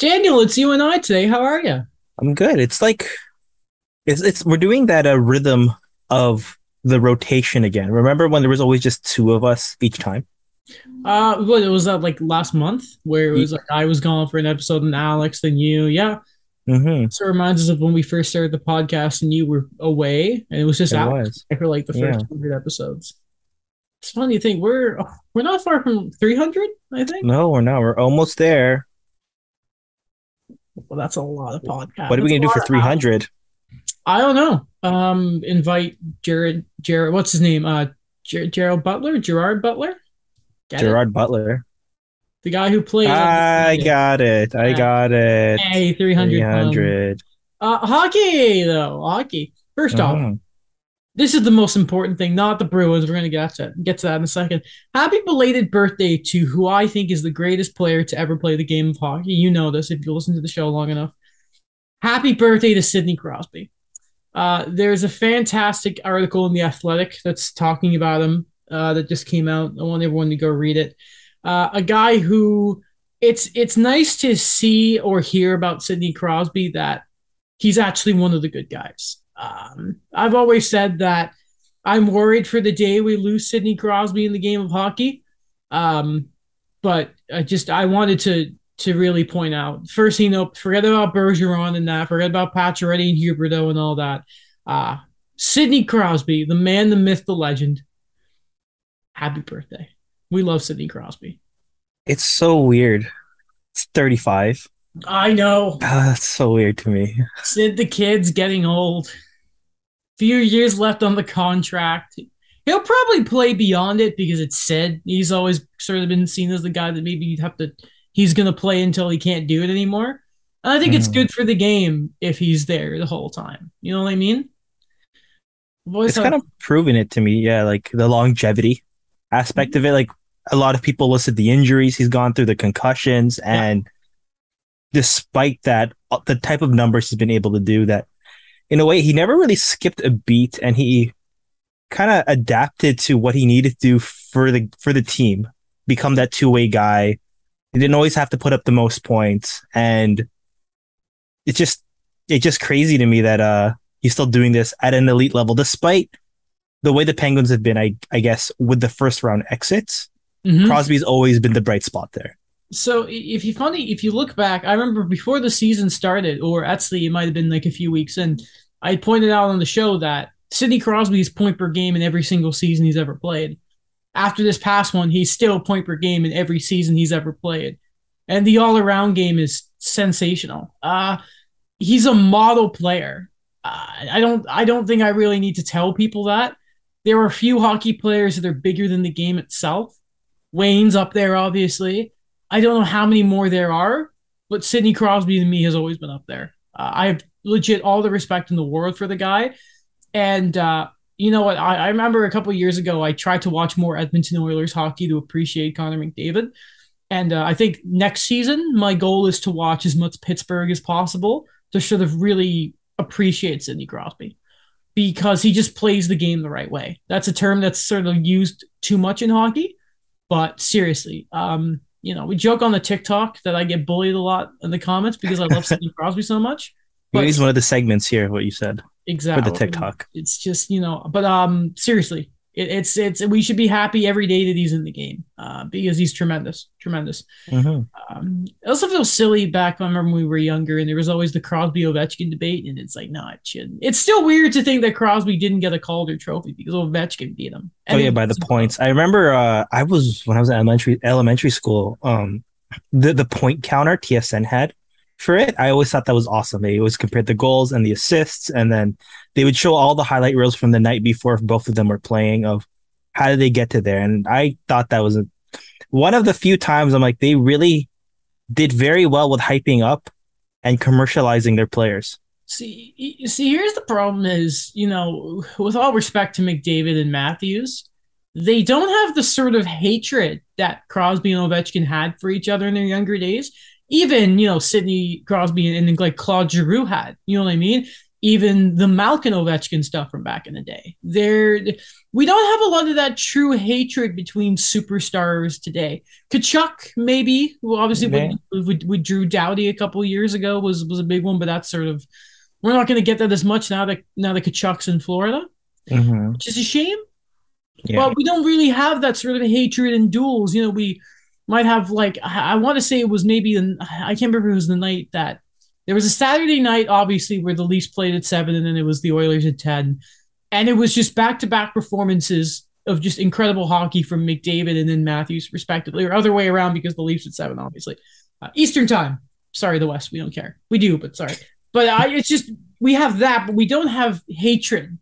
Daniel, it's you and I today. How are you? I'm good. It's like it's we're doing that rhythm of the rotation again. Remember when there was always just two of us each time? What was that like last month where it was Ye- like I was gone for an episode and Alex, then you. Yeah. Mm-hmm. So it reminds us of when we first started the podcast and you were away and it was just It Alex was. for like the first Yeah. 100 episodes. It's funny to think we're not far from 300, I think. No, we're not. We're almost there. Well, that's a lot of podcast. What are we That's a gonna do lot for of hours. 300? I don't know. Invite Jared, what's his name? Gerald Butler, Gerard Butler. Get it? Gerard Butler. The guy who played on the I United. got it. I Uh, got it. Hey, 300 pound. 300. Hockey, though. Hockey. First off, Mm-hmm. this is the most important thing, not the Bruins. We're going to get to that in a second. Happy belated birthday to who I think is the greatest player to ever play the game of hockey. You know this if you listen to the show long enough. Happy birthday to Sidney Crosby. There's a fantastic article in The Athletic that's talking about him that just came out. I want everyone to go read it. A guy who it's nice to see or hear about Sidney Crosby that he's actually one of the good guys. I've always said that I'm worried for the day we lose Sidney Crosby in the game of hockey. Um, but I wanted to really point out first, forget about Bergeron and that, forget about Patrice and Huberto and all that. Uh, Sidney Crosby, the man, the myth, the legend. Happy birthday. We love Sidney Crosby. It's so weird. It's 35. I know. That's so weird to me. Sid the kid's getting old. Few years left on the contract. He'll probably play beyond it because it's Sid. He's always sort of been seen as the guy that maybe he's going to play until he can't do it anymore. And I think it's Mhm. good for the game if he's there the whole time. You know what I mean? I've always It's had, kind of proven it to me. Yeah, like the longevity aspect of it. Like a lot of people listed the injuries he's gone through, the concussions, yeah. and despite that, the type of numbers he's been able to do that in a way he never really skipped a beat and he kind of adapted to what he needed to do for the team, become that two-way guy. He didn't always have to put up the most points. And it's just crazy to me that he's still doing this at an elite level, despite the way the Penguins have been, I guess, with the first round exits. Mm-hmm. Crosby's always been the bright spot there. So if you look back, I remember before the season started, or actually it might have been like a few weeks in, I pointed out on the show that Sidney Crosby's point per game in every single season he's ever played. After this past one, he's still point per game in every season he's ever played. And the all around game is sensational. He's a model player. I don't think I really need to tell people that. There are a few hockey players that are bigger than the game itself. Wayne's up there, obviously. I don't know how many more there are, but Sidney Crosby to me has always been up there. I have legit all the respect in the world for the guy. And you know what? I remember a couple of years ago, I tried to watch more Edmonton Oilers hockey to appreciate Connor McDavid. And I think next season, my goal is to watch as much Pittsburgh as possible to sort of really appreciate Sidney Crosby because he just plays the game the right way. That's a term that's sort of used too much in hockey, but seriously, we joke on the TikTok that I get bullied a lot in the comments because I love Sidney Crosby so much. Maybe But it's one of the segments here, what you said for the exactly, TikTok. it's just but seriously, it's we should be happy every day that he's in the game because he's tremendous, tremendous. Mm-hmm. I also feel silly back. I remember when we were younger, and there was always the Crosby Ovechkin debate, and it's like, no, it shouldn't. It's still weird to think that Crosby didn't get a Calder Trophy because Ovechkin beat him. Oh And yeah, it by the was points. I remember I was when I was in elementary school, the point counter TSN had for it. I always thought that was awesome. They always compared the goals and the assists, and then they would show all the highlight reels from the night before if both of them were playing of how did they get to there. And I thought that was one of the few times I'm like, they really did very well with hyping up and commercializing their players. see, here's the problem: is with all respect to McDavid and Matthews, they don't have the sort of hatred that Crosby and Ovechkin had for each other in their younger days. Even Sidney Crosby and like Claude Giroux had. You know what I mean? even the Malkin Ovechkin stuff from back in the day. We don't have a lot of that true hatred between superstars today. Kachuk, maybe, well, obviously with Drew Doughty a couple of years ago was a big one, but that's sort of, we're not going to get that as much now that Kachuk's in Florida, which is a shame. Yeah. But we don't really have that sort of hatred in duels. We might have, like, I want to say it was maybe, I can't remember if it was the night that, there was a Saturday night, obviously, where the Leafs played at 7 and then it was the Oilers at 10. And it was just back-to-back performances of just incredible hockey from McDavid and then Matthews, respectively, or other way around because the Leafs at 7, obviously. Eastern time. Sorry, the West. We don't care. We do, but sorry. But it's just, we have that, but we don't have hatred.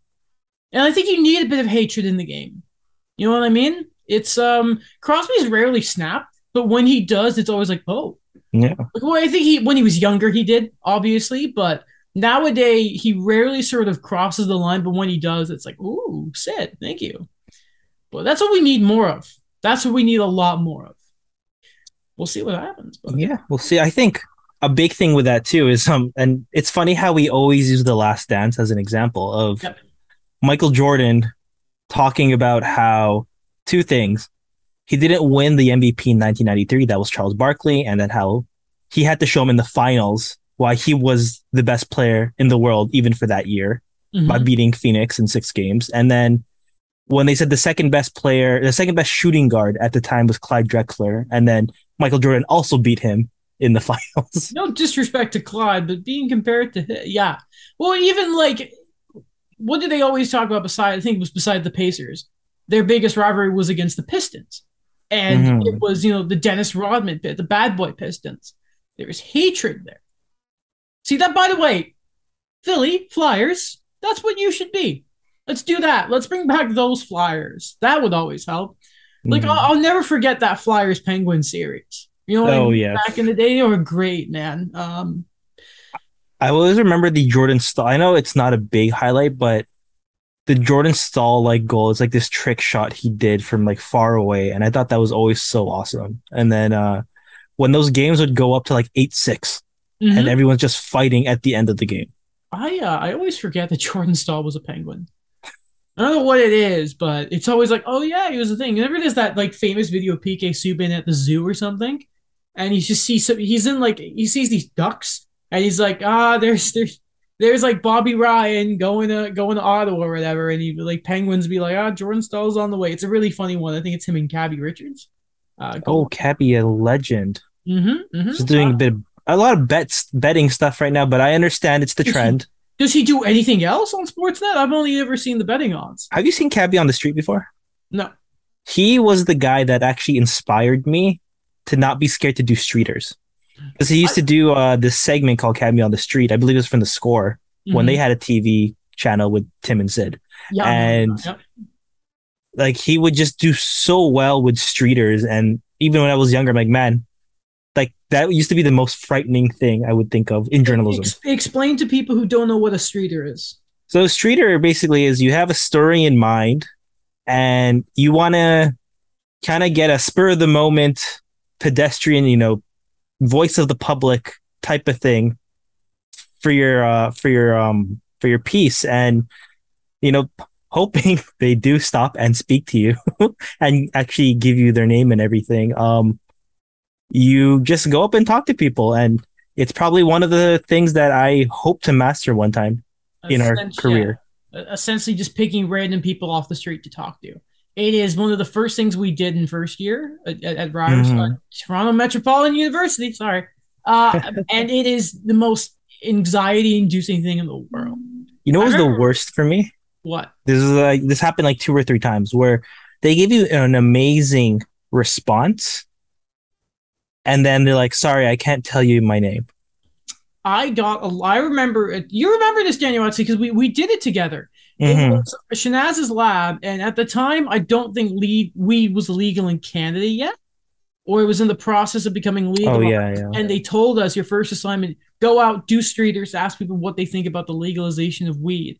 And I think you need a bit of hatred in the game. You know what I mean? It's, Crosby's rarely snapped, but when he does, it's always like, oh. Yeah. Well, I think when he was younger, he did, obviously, but nowadays he rarely sort of crosses the line. But when he does, it's like, ooh, Sid, thank you. Well, that's what we need more of. That's what we need a lot more of. We'll see what happens. But. Yeah, we'll see. I think a big thing with that too is and it's funny how we always use The Last Dance as an example of Michael Jordan talking about how two things. He didn't win the MVP in 1993. That was Charles Barkley. And then how he had to show him in the finals why he was the best player in the world, even for that year, by beating Phoenix in 6 games. And then when they said the second best shooting guard at the time was Clyde Drexler. And then Michael Jordan also beat him in the finals. No disrespect to Clyde, but being compared to him, yeah. Well, even like, what did they always talk about I think it was beside the Pacers? Their biggest rivalry was against the Pistons. And it was, the Dennis Rodman pit, the bad boy Pistons. There's hatred there. See that, by the way, Philly Flyers, that's what you should be. Let's do that. Let's bring back those Flyers. That would always help. Like, I'll never forget that Flyers Penguin series. You know what I mean? Yeah. Back in the day, they were great, man. I always remember the Jordan Staal. I know it's not a big highlight, but the Jordan Staal goal is like this trick shot he did from like far away, and I thought that was always so awesome. And then when those games would go up to like 8-6, and everyone's just fighting at the end of the game. I always forget that Jordan Staal was a Penguin. I don't know what it is, but it's always like, oh yeah, he was a thing. Whenever there's that like famous video of PK Subban at the zoo or something, and he sees these ducks, and he's like, there's like Bobby Ryan going to Ottawa or whatever, and he like Penguins be like, Jordan Stahl's on the way. It's a really funny one. I think it's him and Cabby Richards. Cabby, a legend. Just doing a lot of betting stuff right now, but I understand it's the trend. Does he do anything else on Sportsnet? I've only ever seen the betting odds. Have you seen Cabby on the street before? No. He was the guy that actually inspired me to not be scared to do streeters. Because he used to do this segment called Cabby on the Street. I believe it was from The Score when they had a TV channel with Tim and Sid. Yeah, and like he would just do so well with streeters. And even when I was younger, I'm like, man, like that used to be the most frightening thing I would think of in journalism. Explain to people who don't know what a streeter is. So a streeter basically is you have a story in mind and you want to kind of get a spur of the moment pedestrian, voice of the public type of thing for your piece, and hoping they do stop and speak to you and actually give you their name and everything. You just go up and talk to people, and it's probably one of the things that I hope to master one time in our career. Essentially just picking random people off the street to talk to. It is one of the first things we did in first year at Ryerson, Toronto Metropolitan University. Sorry. And it is the most anxiety-inducing thing in the world. You know what was the worst for me? What? This happened like 2 or 3 times where they give you an amazing response, and then they're like, "Sorry, I can't tell you my name." I remember it. You remember this, Daniel, because we did it together. It was Shanaz's lab, and at the time, I don't think weed was legal in Canada yet, or it was in the process of becoming legal. Oh, yeah. And they told us, your first assignment, go out, do streeters, ask people what they think about the legalization of weed.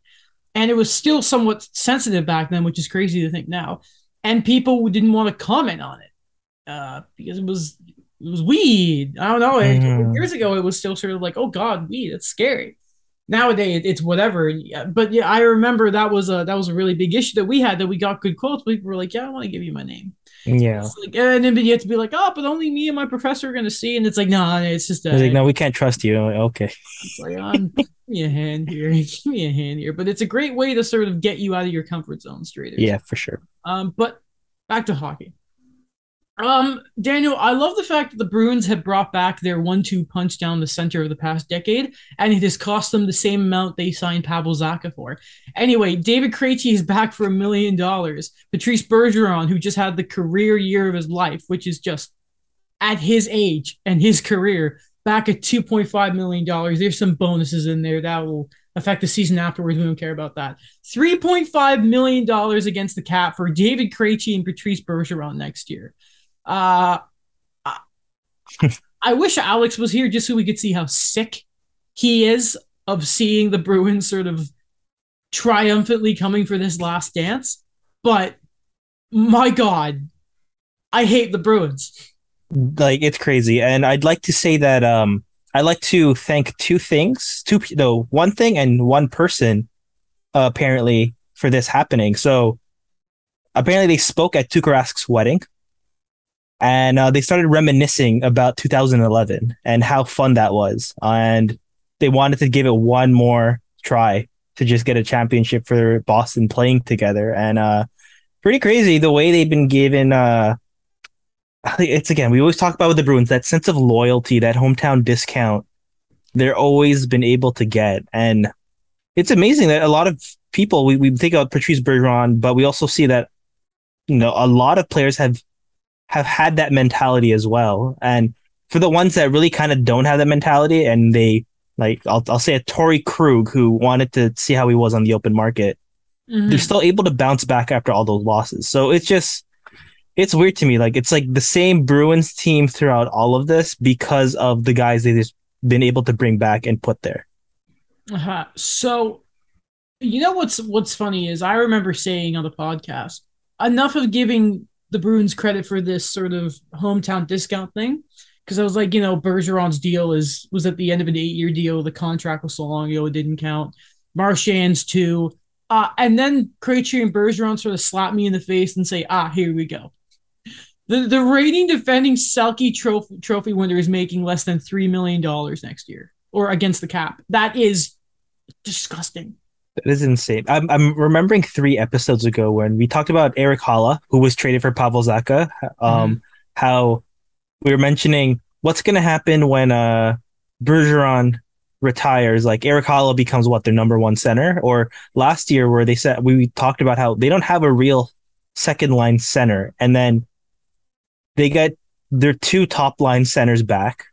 And it was still somewhat sensitive back then, which is crazy to think now. And people didn't want to comment on it because it was weed. I don't know. Years ago, it was still sort of like, oh God, weed, that's scary. Nowadays it's whatever. But yeah, I remember that was a really big issue that we had, that we got good quotes. People were like, "Yeah, I want to give you my name." Yeah. It's like, and then you have to be like, "Oh, but only me and my professor are going to see," and it's like, "No, it's just They're like, a." no, we can't trust you. I'm like, okay. It's like, give me a hand here, give me a hand here. But it's a great way to sort of get you out of your comfort zone, Straighters. Yeah, for sure. But back to hockey. Daniel, I love the fact that the Bruins have brought back their 1-2 punch down the center of the past decade, and it has cost them the same amount they signed Pavel Zacha for. Anyway, David Krejci is back for $1 million. Patrice Bergeron, who just had the career year of his life, which is just at his age and his career, back at $2.5 million. There's some bonuses in there that will affect the season afterwards. We don't care about that. $3.5 million against the cap for David Krejci and Patrice Bergeron next year. I wish Alex was here just so we could see how sick he is of seeing the Bruins sort of triumphantly coming for this last dance. But my God, I hate the Bruins. Like, it's crazy. And I'd like to say that I'd like to thank one thing and one person apparently for this happening. So apparently they spoke at Tuukka Rask's wedding. And they started reminiscing about 2011 and how fun that was. And they wanted to give it one more try to just get a championship for Boston playing together. And pretty crazy the way they've been given. It's, again, we always talk about with the Bruins, that sense of loyalty, that hometown discount they're always been able to get. And it's amazing that a lot of people, we think about Patrice Bergeron, but we also see that, a lot of players have had that mentality as well. And for the ones that really kind of don't have that mentality, and they, like, I'll say a Torrey Krug who wanted to see how he was on the open market, they're still able to bounce back after all those losses. So it's weird to me. Like, it's like the same Bruins team throughout all of this because of the guys they've just been able to bring back and put there. So, what's funny is I remember saying on the podcast, enough of giving the Bruins credit for this sort of hometown discount thing, because I was like, Bergeron's deal was at the end of an 8-year deal. The contract was so long ago it didn't count. Marchand's too, and then Krejci and Bergeron sort of slap me in the face and say, here we go. The reigning defending Selke trophy winner is making less than $3 million next year, or against the cap. That is disgusting. That is insane. I'm remembering 3 episodes ago when we talked about Erik Haula, who was traded for Pavel Zacha. How we were mentioning what's going to happen when Bergeron retires. Like, Erik Haula becomes their number 1 center. Or last year, where they said we talked about how they don't have a real second line center, and then they got their 2 top line centers back,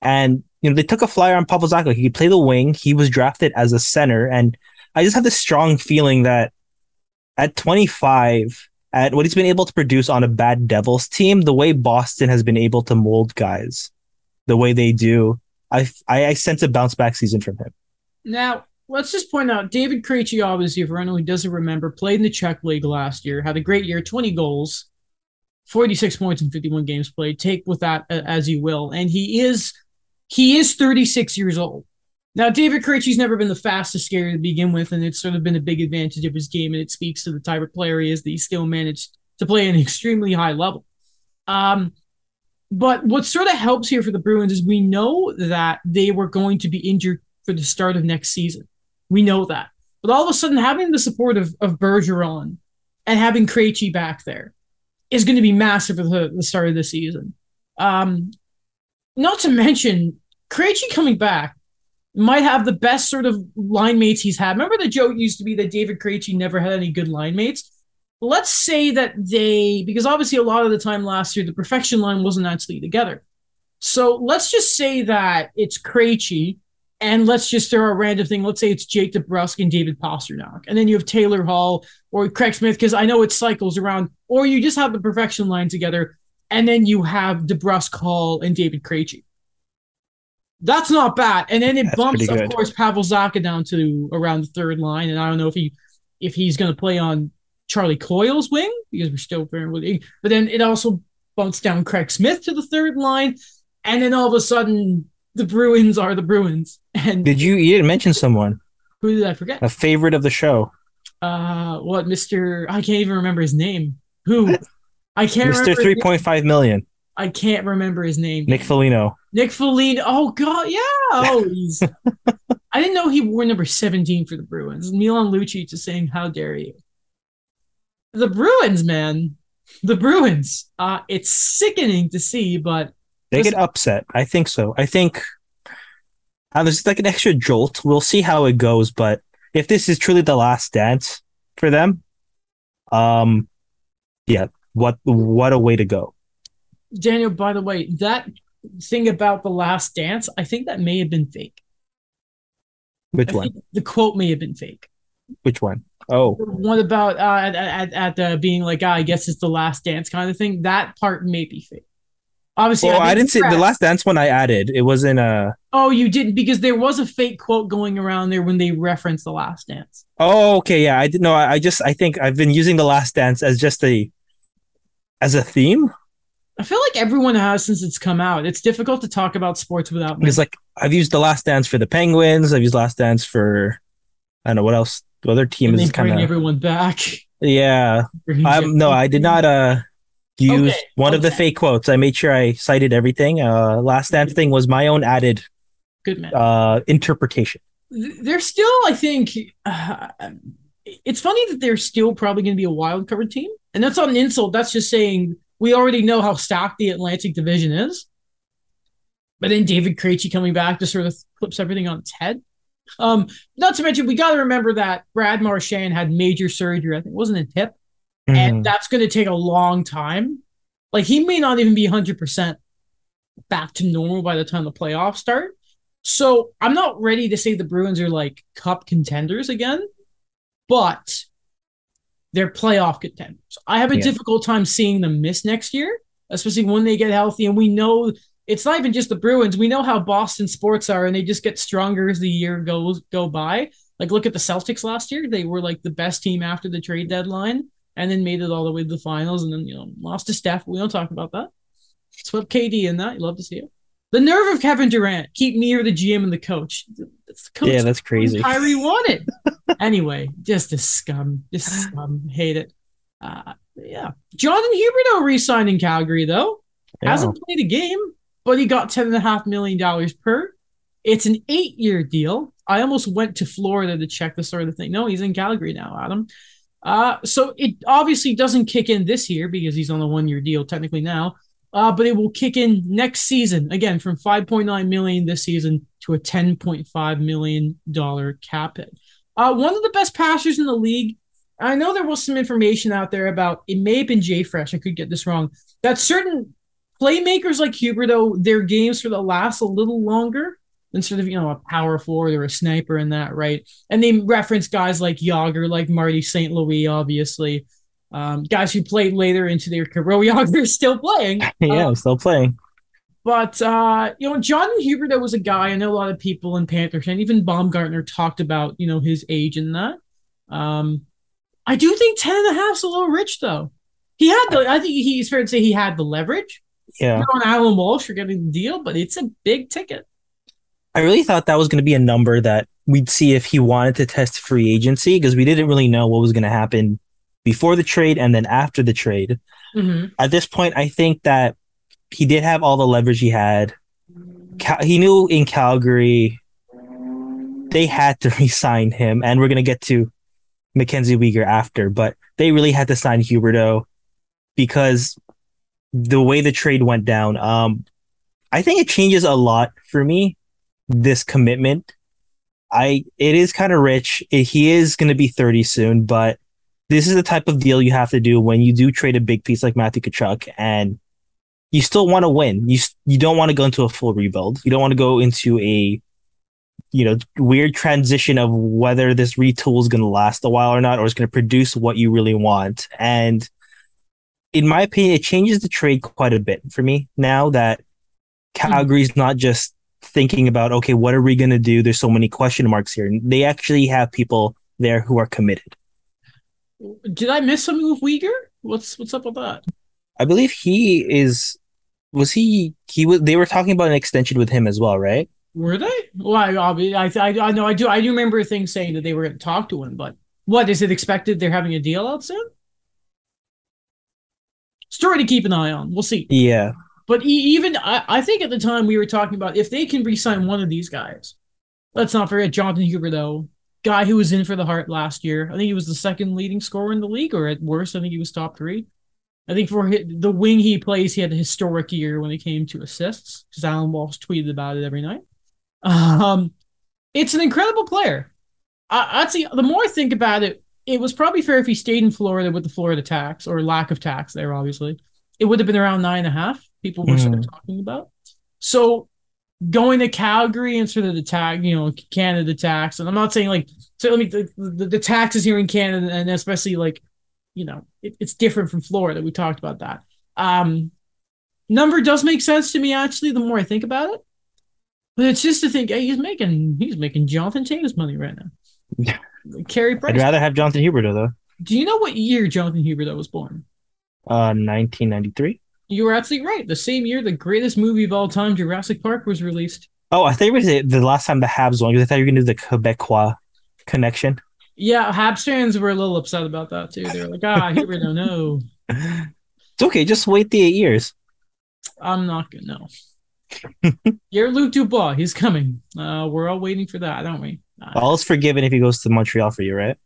and they took a flyer on Pavel Zacha. He could play the wing. He was drafted as a center, and I just have this strong feeling that at 25, at what he's been able to produce on a bad Devils team, the way Boston has been able to mold guys the way they do, I sense a bounce back season from him. Now, let's just point out, David Krejci, obviously, for anyone who doesn't remember, played in the Czech League last year, had a great year, 20 goals, 46 points in 51 games played. Take with that as you will. And he is 36 years old. Now, David Krejci's never been the fastest skater to begin with, and it's sort of been a big advantage of his game, and it speaks to the type of player he is, that he still managed to play at an extremely high level. But what sort of helps here for the Bruins is we know that they were going to be injured for the start of next season. We know that. But all of a sudden, having the support of Bergeron and having Krejci back there is going to be massive for the start of the season. Not to mention, Krejci coming back might have the best sort of line mates he's had. Remember the joke used to be that David Krejci never had any good line mates? Let's say that because obviously a lot of the time last year, the perfection line wasn't actually together. So let's just say that it's Krejci, and let's just throw a random thing. Let's say it's Jake DeBrusk and David Pastrnak. And then you have Taylor Hall or Craig Smith, because I know it cycles around. Or you just have the perfection line together, and then you have DeBrusk, Hall, and David Krejci. That's not bad. And then it bumps, of course, Pavel Zacha down to around the third line. And I don't know if he's going to play on Charlie Coyle's wing, because we're still very with it. But then it also bumps down Craig Smith to the third line. And then all of a sudden, the Bruins are the Bruins. And You didn't mention someone, who did I forget? a favorite of the show, What Mr. I can't even remember his name. Who? I can't Mr. remember his name. 3.5 million, I can't remember his name. Nick Foligno. Nick Foligno. Oh God, yeah. Oh, he's. I didn't know he wore number 17 for the Bruins. Milan Lucic is saying, "How dare you?" The Bruins, man. The Bruins. It's sickening to see, but They this, get upset. I think so. I think there's like an extra jolt. We'll see how it goes, but if this is truly the last dance for them, um, yeah, what a way to go. Daniel, by the way, that thing about the last dance, I think that may have been fake. Which I one? think the quote may have been fake. Which one? Oh, One about being like, I guess it's the last dance kind of thing. That part may be fake. Obviously, well, I I think didn't see the last dance one I added. It wasn't Oh, you didn't because there was a fake quote going around there when they referenced the last dance. Oh, okay, yeah. I didn't know. I think I've been using the last dance as just a theme. I feel like everyone has since it's come out. It's difficult to talk about sports without. Because like I've used the last dance for the Penguins. I've used last dance for I don't know what else. The other team and they is kind bring of everyone back. yeah. No, I did not use Okay, one of the fake quotes. I made sure I cited everything. Last dance thing was my own added good man. Interpretation. They're still, I think, it's funny that they're still probably going to be a wild card team, and that's not an insult. That's just saying we already know how stacked the Atlantic Division is. But then David Krejci coming back to sort of flips everything on its head. Not to mention, we got to remember that Brad Marchand had major surgery. I think it wasn't a hip, and that's going to take a long time. Like he may not even be 100% back to normal by the time the playoffs start. So I'm not ready to say the Bruins are like cup contenders again, but they're playoff contenders. I have a difficult time seeing them miss next year, especially when they get healthy. And we know it's not even just the Bruins. We know how Boston sports are, and they just get stronger as the year go by. Like look at the Celtics last year; they were like the best team after the trade deadline, and then made it all the way to the finals, and then lost to Steph. We don't talk about that. Swept KD in that. You love to see it. The nerve of Kevin Durant. Keep me or the GM and the coach. That's the coach. Yeah, that's crazy. Kyrie wanted. Anyway, just a scum. Just scum. Hate it. Yeah. Jonathan Huberdeau re-signed in Calgary, though. Yeah. Hasn't played a game, but he got $10.5 million per. It's an 8-year deal. I almost went to Florida to check the sort of thing. No, he's in Calgary now, Adam. So it obviously doesn't kick in this year because he's on a 1-year deal technically now. But it will kick in next season, again, from $5.9 million this season to a $10.5 million cap hit. One of the best passers in the league. I know there was some information out there about, it may have been Jay Fresh, I could get this wrong, that certain playmakers like Huberdeau, their games sort of last a little longer than sort of, a power forward or a sniper in that, right? And they reference guys like Yager, like Marty St. Louis, obviously. Guys who played later into their career. Yager's still playing. Yeah, still playing. But, Jonathan Huberdeau was a guy, I know a lot of people in Panthers, and even Baumgartner talked about, his age and that. I do think 10.5 is a little rich, though. I think he's fair to say he had the leverage. Yeah. Not on Alan Walsh for getting the deal, but it's a big ticket. I really thought that was going to be a number that we'd see if he wanted to test free agency because we didn't really know what was going to happen before the trade and then after the trade. Mm-hmm. At this point, I think that he did have all the leverage he had. He knew in Calgary they had to re-sign him, and we're going to get to Mackenzie Weegar after, but they really had to sign Huberdeau because the way the trade went down, I think it changes a lot for me, this commitment. It is kind of rich. He is going to be 30 soon, but this is the type of deal you have to do when you do trade a big piece like Matthew Tkachuk, and you still want to win. You don't want to go into a full rebuild. You don't want to go into a weird transition of whether this retool is going to last a while or not, or it's going to produce what you really want. And in my opinion, it changes the trade quite a bit for me now that Calgary's not just thinking about, okay, what are we going to do? There's so many question marks here. They actually have people there who are committed. Did I miss something with Weegar? What's up with that? I believe they were talking about an extension with him as well, right? Were they? Well, I know I do remember things saying that they were going to talk to him, but what is it expected? They're having a deal out soon. Story to keep an eye on. We'll see. Yeah. But even I think at the time we were talking about if they can re-sign one of these guys. Let's not forget Jonathan Huberdeau, guy who was in for the Heart last year. I think he was the second leading scorer in the league, or at worst, I think he was top three. I think for the wing he plays, he had a historic year when it came to assists, because Alan Walsh tweeted about it every night. Um, it's an incredible player. I'd say the more I think about it, it was probably fair if he stayed in Florida with the Florida tax or lack of tax there, obviously. It would have been around 9.5. People were sort of talking about. So going to Calgary and sort of the tax, Canada tax, and I'm not saying like, so let me, the taxes here in Canada, and especially like, it's different from Florida. We talked about that. Number does make sense to me, actually, the more I think about it. But it's just to think, hey, he's making Jonathan Taves money right now. Carey Price. I'd rather have Jonathan Huberdeau though. Do you know what year Jonathan Huberdeau was born? 1993. You were absolutely right. The same year the greatest movie of all time, Jurassic Park, was released. Oh, I thought you were going to say the last time the Habs won, because I thought you were going to do the Quebecois connection. Yeah, Habs fans were a little upset about that too. They were like, Huberdeau, no. It's okay, just wait the 8 years. I'm not going to, no. You're Luc Dubois. He's coming. We're all waiting for that, aren't we? All is forgiven if he goes to Montreal for you, right?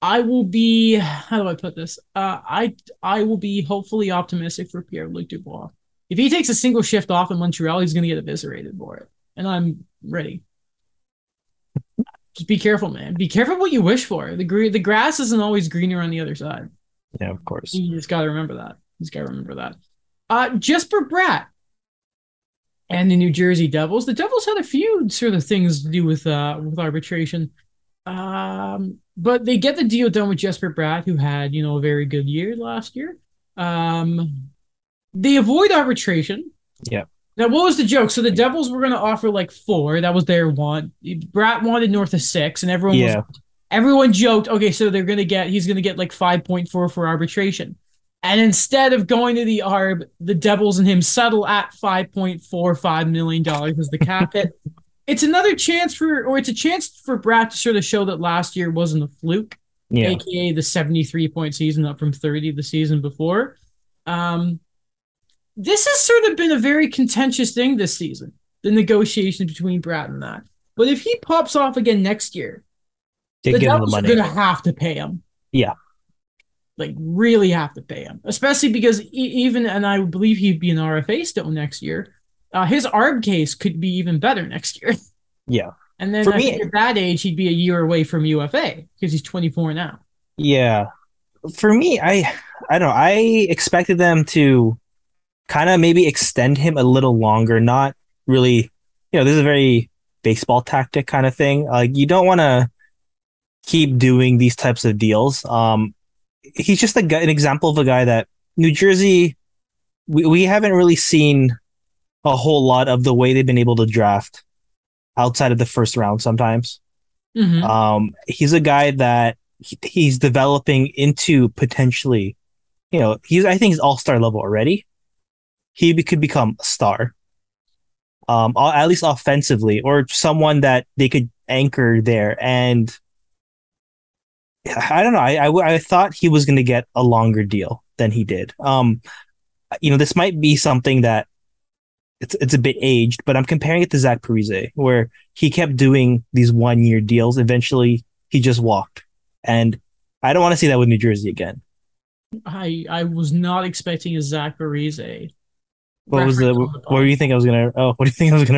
I will be. How do I put this? I will be hopefully optimistic for Pierre-Luc Dubois. If he takes a single shift off in Montreal, he's going to get eviscerated for it, and I'm ready. Just be careful, man. Be careful what you wish for. The grass isn't always greener on the other side. Yeah, of course. You just got to remember that. Jesper Bratt and the New Jersey Devils. The Devils had a few sort of things to do with arbitration. But they get the deal done with Jesper Bratt, who had, a very good year last year. They avoid arbitration. Yeah. Now, what was the joke? So the Devils were going to offer like 4. That was their want. Bratt wanted north of 6, and everyone joked, okay, so he's going to get like 5.4 for arbitration. And instead of going to the ARB, the Devils and him settle at $5.45 million as the cap hit. It's another chance it's a chance for Bratt to sort of show that last year wasn't a fluke, aka the 73-point season up from 30 the season before. This has sort of been a very contentious thing this season, the negotiation between Bratt and that. But if he pops off again next year, the Devils are going to have to pay him. Yeah. Like, really have to pay him. Especially because and I believe he'd be an RFA still next year. His ARB case could be even better next year. Yeah. And then think at that age, he'd be a year away from UFA because he's 24 now. Yeah. For me, I don't know. I expected them to kind of maybe extend him a little longer. Not really, this is a very baseball tactic kind of thing. Like, you don't want to keep doing these types of deals. He's just an example of a guy that New Jersey, we haven't really seen a whole lot of the way they've been able to draft outside of the first round sometimes. Mm-hmm. He's a guy that he's developing into potentially, I think he's all-star level already. He could become a star, at least offensively, or someone that they could anchor there. And I don't know. I thought he was going to get a longer deal than he did. This might be something that it's a bit aged, but I'm comparing it to Zach Parise, where he kept doing these 1-year deals. Eventually, he just walked, and I don't want to see that with New Jersey again. I was not expecting a Zach Parise. What do you think I was gonna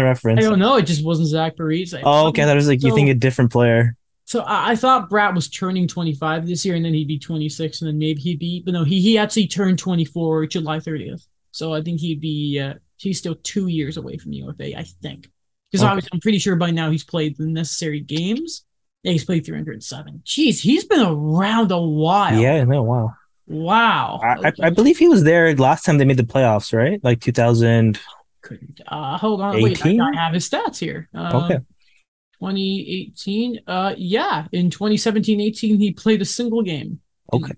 reference? I don't know. It just wasn't Zach Parise. Oh, okay. That was like, you think a different player. So I thought Bratt was turning 25 this year, and then he'd be 26, and then maybe he'd be. But no, he actually turned 24 July 30th. So I think he'd be. He's still 2 years away from UFA, I think, because I'm pretty sure by now he's played the necessary games. Yeah, he's played 307. Jeez, he's been around a while. Yeah, no, wow. Wow. I believe he was there last time they made the playoffs, right? Like 2000. Hold on. 18? Wait, I have his stats here. Okay. 2018. Yeah. In 2017-18, he played a single game. Okay.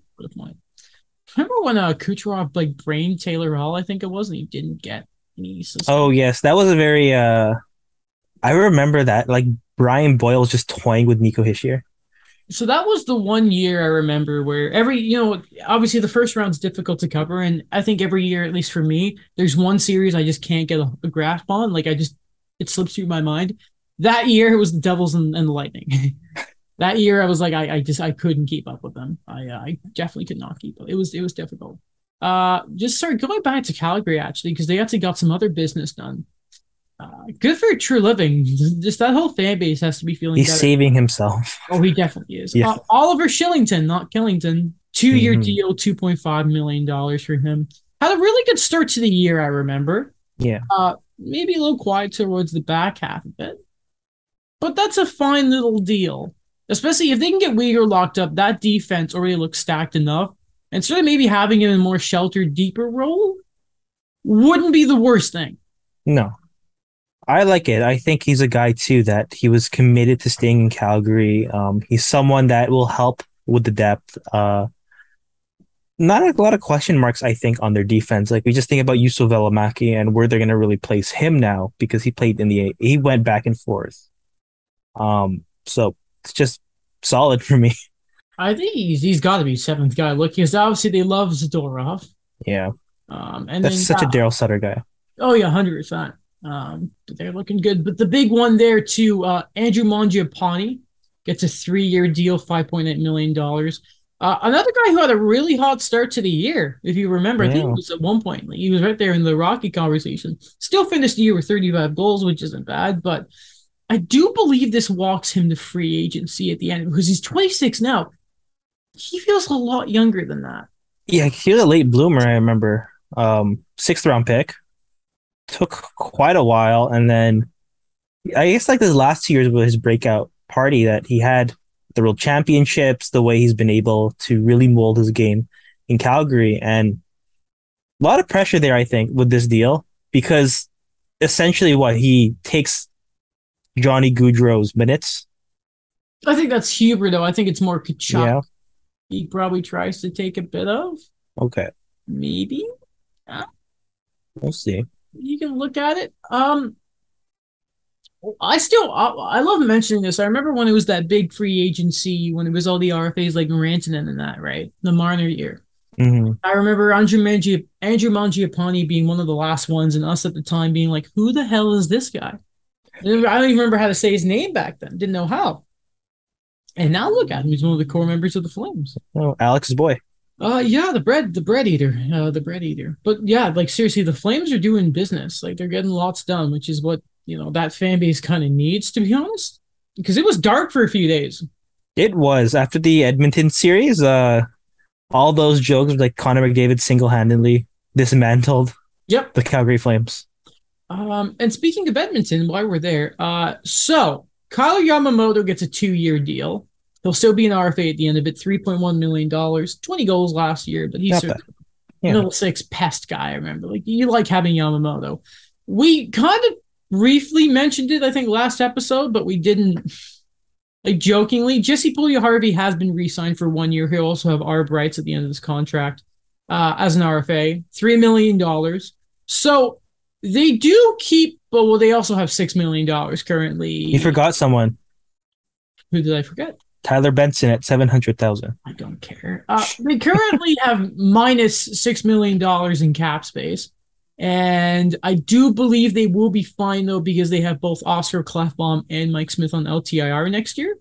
Remember when Kucherov brained Taylor Hall, I think it was, and he didn't get any Oh suspension. yes, that was a very I remember that. Like Brian Boyle was just toying with Nico Hischier. So that was the one year I remember where obviously the first round's difficult to cover, and I think every year, at least for me, there's one series I just can't get a grasp on. It slips through my mind. That year it was the Devils and the Lightning. That year I was like, I couldn't keep up with them. I definitely could not keep up. It was difficult. Just sorry, going back to Calgary actually, because they actually got some other business done. Good for True Living. Just that whole fan base has to be feeling He's better. saving himself. Oh, he definitely is. Yeah. Oliver Shillington, not Killington. 2-year Hmm. deal, $2.5 million for him. Had a really good start to the year, I remember. Yeah. Maybe a little quiet towards the back half of it. But that's a fine little deal. Especially if they can get Uyghur locked up, that defense already looks stacked enough. And sort of maybe having him in a more sheltered, deeper role wouldn't be the worst thing. No. I like it. I think he's a guy too that he was committed to staying in Calgary. He's someone that will help with the depth. Not a lot of question marks, I think, on their defense. Like we just think about Yusuf Velamaki and where they're going to really place him now because he played in the he went back and forth. So it's just solid for me. I think he's got to be seventh guy. Look, because obviously they love Zadorov. Yeah, And that's then such a Daryl Sutter guy. oh yeah, 100%. But they're looking good. But the big one there too, Andrew Mangiapane gets a 3-year deal, $5.8 million. Another guy who had a really hot start to the year, if you remember, I think it Yeah, was at one point. Like, he was right there in the Rocky conversation. Still finished the year with 35 goals, which isn't bad. But I do believe this walks him to free agency at the end because he's 26 now. He feels a lot younger than that. yeah, he was a late bloomer. I remember. Sixth round pick took quite a while, and then I guess like the last 2 years was his breakout party that he had the World Championships, the way he's been able to really mold his game in Calgary, and a lot of pressure there, I think, with this deal because essentially what he takes Johnny Gaudreau's minutes. I think that's Huber, though. I think it's more Kachuk. Yeah. He probably tries to take a bit of. Okay. Maybe. Uh, We'll see. you can look at it. I love mentioning this. I remember when it was that big free agency, when it was all the RFAs like Rantanen and that, right? The Marner year. Mm-hmm. I remember Andrew Mangiapane being one of the last ones, and us at the time being like, who the hell is this guy? And I don't even remember how to say his name back then. Didn't know how. And now look at him. He's one of the core members of the Flames. Oh, Alex's boy. Yeah, the bread eater, the bread eater. But yeah, like seriously, the Flames are doing business. Like they're getting lots done, which is what that fan base kind of needs, to be honest. Because it was dark for a few days. It was after the Edmonton series. All those jokes like Connor McDavid single-handedly dismantled Yep. the Calgary Flames. And speaking of Edmonton, while we're there, so Kyle Yamamoto gets a 2-year deal. He'll still be an RFA at the end of it, $3.1 million, 20 goals last year, but he's Not sort bad. of Yeah. middle six pest guy. I remember, like you like having Yamamoto. We kind of briefly mentioned it, I think, last episode, but we didn't. Like jokingly, Jesse Puljujarvi has been re-signed for 1 year. He'll also have ARB rights at the end of this contract as an RFA, $3 million. So they do keep, but well, they also have $6 million currently. You forgot someone. Who did I forget? Tyler Benson at 700,000. I don't care. They currently have minus $6 million in cap space. And I do believe they will be fine, though, because they have both Oscar Klefbom and Mike Smith on LTIR next year.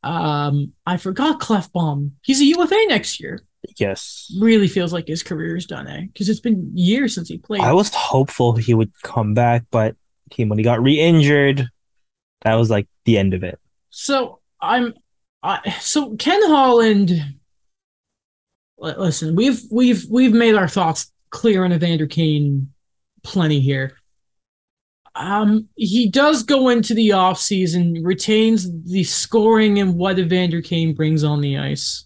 I forgot Klefbom. He's a UFA next year. Yes. Really feels like his career is done, eh? Because it's been years since he played. I was hopeful he would come back, but when he got re-injured, that was like the end of it. So so Ken Holland. Listen, we've made our thoughts clear on Evander Kane plenty here. He does go into the offseason, retains the scoring and what Evander Kane brings on the ice.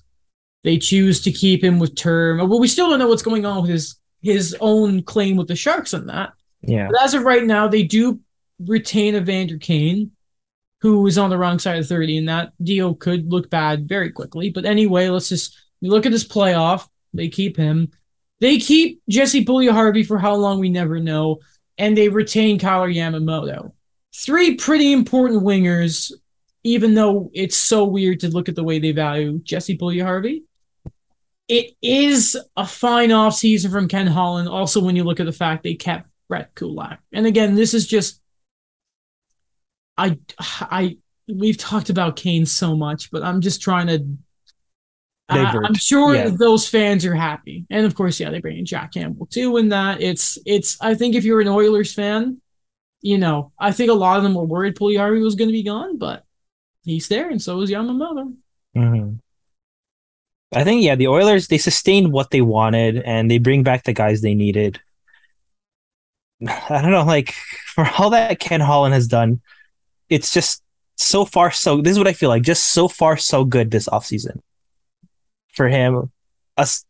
They choose to keep him with term. Well, we still don't know what's going on with his own claim with the Sharks on that. Yeah. But as of right now, they do retain Evander Kane, who is on the wrong side of 30, and that deal could look bad very quickly. But anyway, let's just look at this playoff. They keep him. They keep Jesse Puljujarvi for how long, we never know. and they retain Kyle Yamamoto. Three pretty important wingers, even though it's so weird to look at the way they value Jesse Puljujarvi. It is a fine offseason from Ken Holland, also when you look at the fact they kept Brett Kulak. And again, this is just we've talked about Kane so much, but I'm just trying to I'm sure those fans are happy. And of course, they bring in Jack Campbell too. And that it's I think if you're an Oilers fan, I think a lot of them were worried Puljujarvi was going to be gone, but he's there, and so is Yamamoto. Mm-hmm. I think, the Oilers, they sustained what they wanted, and they bring back the guys they needed. I don't know, for all that Ken Holland has done, it's just so far this is what I feel like, just so far so good this offseason. For him,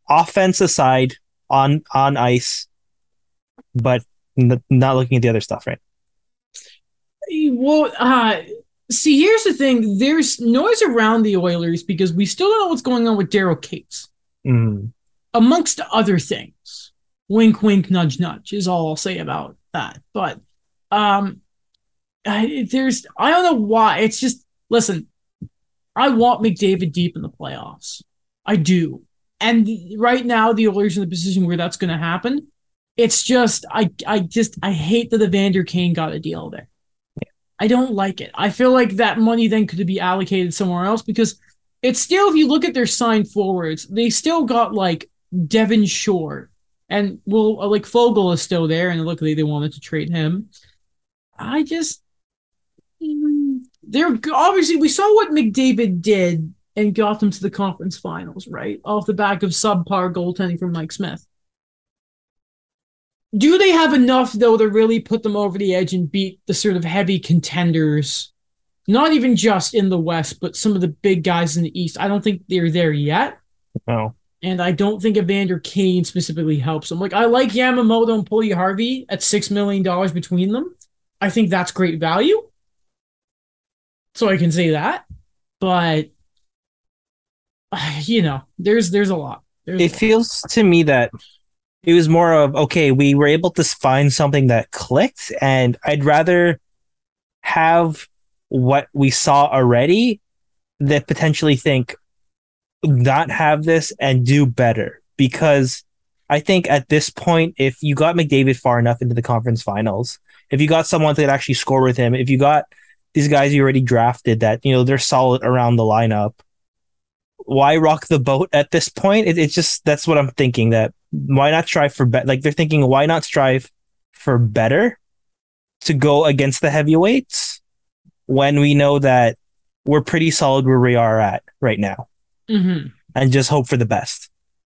offense aside, on ice, but not looking at the other stuff, right? Well, see, here's the thing. There's noise around the Oilers because we still don't know what's going on with Daryl Cates. Amongst other things. Wink, wink, nudge, nudge is all I'll say about that. But I don't know why. It's just, listen, I want McDavid deep in the playoffs. I do. And right now, the Oilers are in the position where that's going to happen. It's just, I hate that the Evander Kane got a deal there. I don't like it. I feel like that money then could be allocated somewhere else because it's still, if you look at their signed forwards, they still got Devin Shore and Fogle is still there, and luckily they wanted to trade him. They're obviously, we saw what McDavid did and got them to the conference finals, right? Off the back of subpar goaltending from Mike Smith. Do they have enough, though, to really put them over the edge and beat the sort of heavy contenders, not even just in the West, but some of the big guys in the East? I don't think they're there yet. No. And I don't think Evander Kane specifically helps them. I like Yamamoto and Puljujarvi at $6 million between them. I think that's great value. So I can say that. But, there's a lot. It feels to me that it was more of, okay, we were able to find something that clicked, and I'd rather have what we saw already than potentially think not have this and do better. Because I think at this point, if you got McDavid far enough into the conference finals, if you got someone that could actually score with him, if you got these guys you already drafted that, they're solid around the lineup, why rock the boat at this point? It's just, that's what I'm thinking, that why not strive for better? They're thinking, why not strive for better to go against the heavyweights when we know that we're pretty solid where we are at right now, and just hope for the best.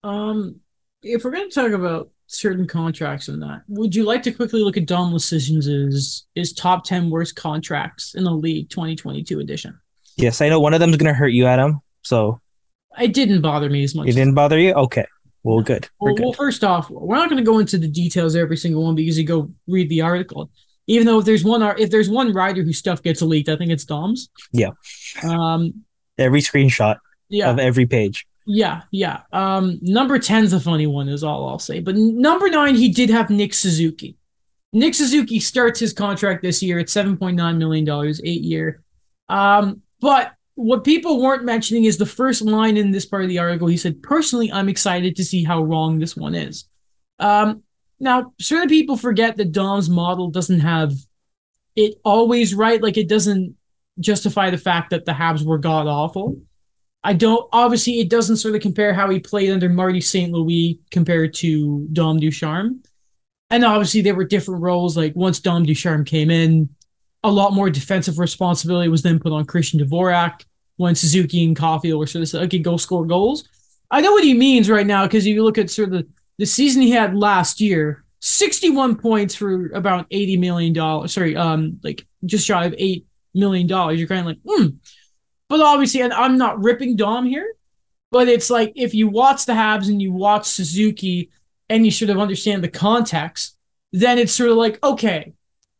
If we're going to talk about certain contracts and that, would you like to quickly look at Dom Luszczyszyn's top 10 worst contracts in the league 2022 edition? Yes, I know one of them is going to hurt you, Adam. So it didn't bother me as much. It didn't bother you? Okay. Well, good. Well, first off, we're not going to go into the details of every single one because you go read the article. Even though if there's one rider whose stuff gets leaked, I think it's Dom's. Yeah. Every screenshot of every page. Yeah. Number 10's a funny one, is all I'll say. But number 9, he did have Nick Suzuki. Nick Suzuki starts his contract this year at $7.9 million, 8-year. But what people weren't mentioning is the first line in this part of the article. He said, "Personally, I'm excited to see how wrong this one is." Now, certain people forget that Dom's model doesn't have it always right. It doesn't justify the fact that the Habs were god-awful. Obviously, it doesn't sort of compare how he played under Marty St. Louis compared to Dom Ducharme. And obviously, there were different roles. Once Dom Ducharme came in, a lot more defensive responsibility was then put on Christian Dvorak when Suzuki and Caulfield were sort of said, okay, go score goals. I know what he means right now, because if you look at sort of the season he had last year, 61 points for about $80 million. Sorry, just shy of $8 million. You're kind of But obviously, and I'm not ripping Dom here, but it's if you watch the Habs and you watch Suzuki and you sort of understand the context, then it's sort of okay,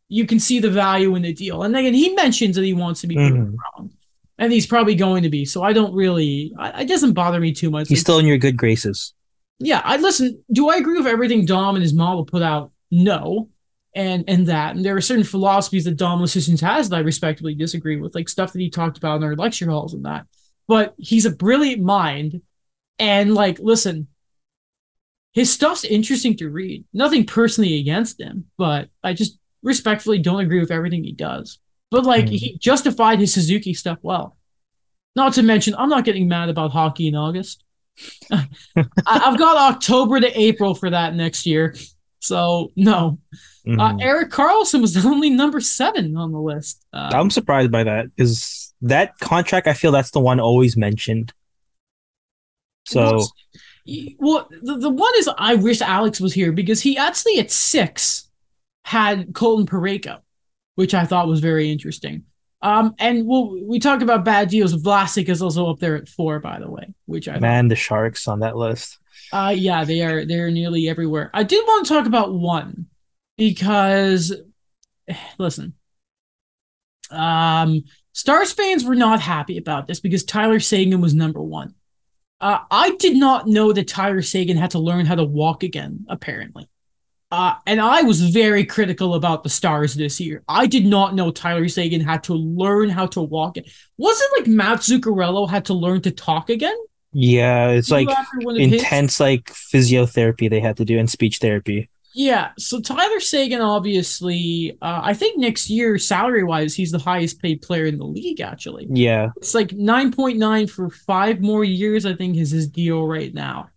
you can see the value in the deal. And again, he mentions that he wants to be proven wrong, and he's probably going to be. So I don't really, it doesn't bother me too much. He's still in your good graces. Yeah, listen, do I agree with everything Dom and his model put out? No. and that. And there are certain philosophies that Dom Lucians has that I respectfully disagree with, like stuff that he talked about in our lecture halls and that. But he's a brilliant mind. And like, listen, his stuff's interesting to read. Nothing personally against him, but I just respectfully don't agree with everything he does. But like, he justified his Suzuki stuff well. Not to mention, I'm not getting mad about hockey in August. I've got October to April for that next year. So, no. Erik Karlsson was only number 7 on the list. I'm surprised by that because that contract, I feel that's the one always mentioned. So, well, the one is I wish Alex was here because he actually at 6 had Colton Parayko, which I thought was very interesting. And we talk about bad deals. Vlasic is also up there at 4, by the way, which the Sharks on that list. Yeah, they're nearly everywhere. I did want to talk about one because, listen, Stars fans were not happy about this because Tyler Seguin was number 1. I did not know that Tyler Seguin had to learn how to walk again, apparently. And I was very critical about the Stars this year. I did not know Tyler Seguin had to learn how to walk. Wasn't like Matt Zuccarello had to learn to talk again? Yeah, it's like intense like physiotherapy they had to do and speech therapy. Yeah, so Tyler Seguin, obviously, I think next year, salary-wise, he's the highest paid player in the league, actually. Yeah. It's like 9.9 for 5 more years, I think, is his deal right now.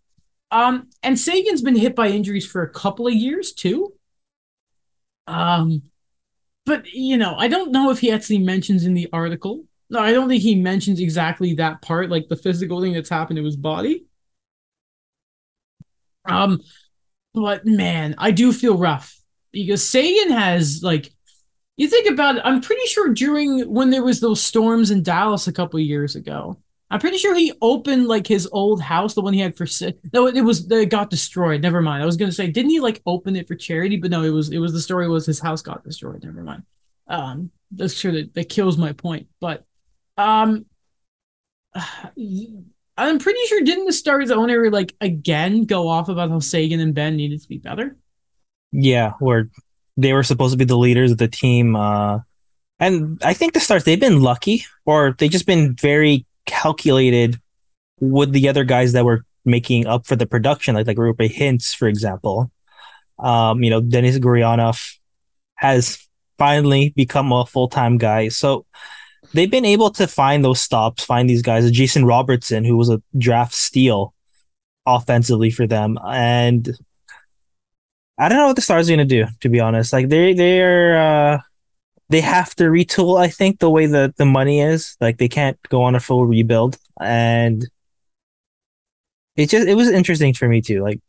And Sagan's been hit by injuries for a couple of years, too. But, you know, I don't know if he actually mentions in the article. No, I don't think he mentions exactly that part, like the physical thing that's happened to his body. But man, I do feel rough because Seguin has like, you think about it, I'm pretty sure when there was those storms in Dallas a couple of years ago, I'm pretty sure he opened like his old house, the one he had for it got destroyed. Never mind. I was gonna say, didn't he like open it for charity? But no, it was the story was his house got destroyed. Never mind. That's sure that kills my point. But I'm pretty sure didn't the Stars owner like again go off about how Seguin and Ben needed to be better? Yeah, where they were supposed to be the leaders of the team. And I think the Stars, they've been lucky or they just been very calculated with the other guys that were making up for the production, like Rupe Hintz, for example. Denis Gurianov has finally become a full-time guy. So they've been able to find those stops, find these guys. Jason Robertson, who was a draft steal offensively for them. And I don't know what the Stars are going to do, to be honest. Like they have to retool, I think, the way the money is. Like they can't go on a full rebuild. And it was interesting for me too. Like,